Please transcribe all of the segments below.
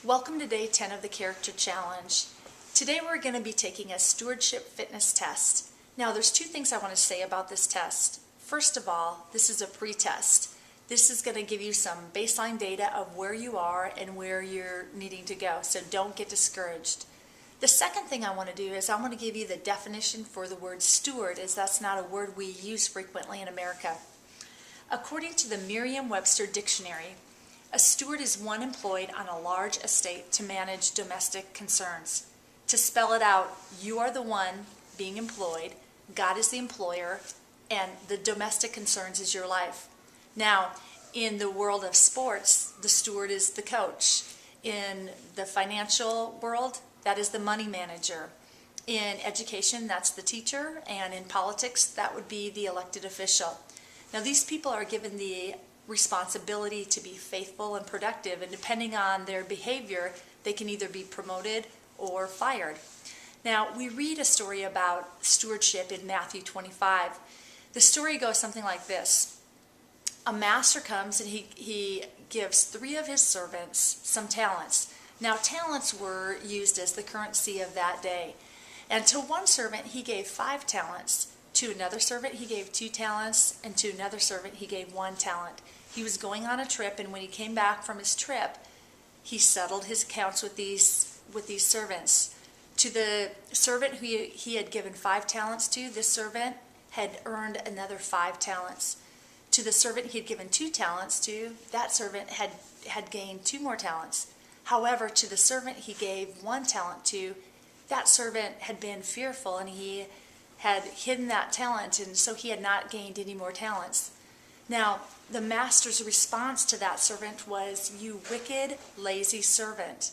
Welcome to day 10 of the Character Challenge. Today we're going to be taking a stewardship fitness test. Now there's two things I want to say about this test. First of all, this is a pre-test. This is going to give you some baseline data of where you are and where you're needing to go, so don't get discouraged. The second thing I want to do is I want to give you the definition for the word steward, as that's not a word we use frequently in America. According to the Merriam-Webster Dictionary, a steward is one employed on a large estate to manage domestic concerns. To spell it out, you are the one being employed, God is the employer, and the domestic concerns is your life. Now, in the world of sports, the steward is the coach. In the financial world, that is the money manager. In education, that's the teacher, and in politics, that would be the elected official. Now, these people are given the responsibility to be faithful and productive, and depending on their behavior, they can either be promoted or fired. Now, we read a story about stewardship in Matthew 25. The story goes something like this. A master comes and he gives 3 of his servants some talents. Now, talents were used as the currency of that day. And to one servant, he gave 5 talents. To another servant, he gave 2 talents. And to another servant, he gave 1 talent. He was going on a trip, and when he came back from his trip, he settled his accounts with these servants. To the servant who he had given 5 talents to, this servant had earned another 5 talents. To the servant he had given 2 talents to, that servant had gained 2 more talents. However, to the servant he gave 1 talent to, that servant had been fearful, and he had hidden that talent, and so he had not gained any more talents. Now, the master's response to that servant was, "You wicked, lazy servant."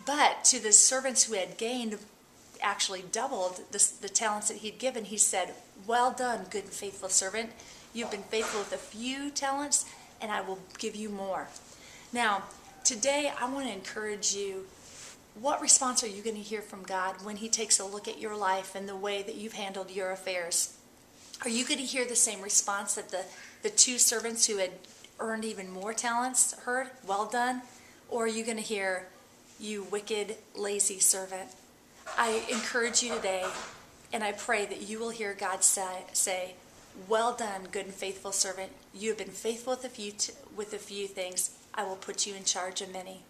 But to the servants who had gained, actually doubled the talents that he'd given, he said, "Well done, good and faithful servant. You've been faithful with a few talents, and I will give you more." Now, today I want to encourage you. What response are you going to hear from God when He takes a look at your life and the way that you've handled your affairs? Are you going to hear the same response that the 2 servants who had earned even more talents heard? "Well done"? Or are you going to hear, "You wicked, lazy servant"? I encourage you today, and I pray that you will hear God say, "Well done, good and faithful servant. You have been faithful with a few things. I will put you in charge of many."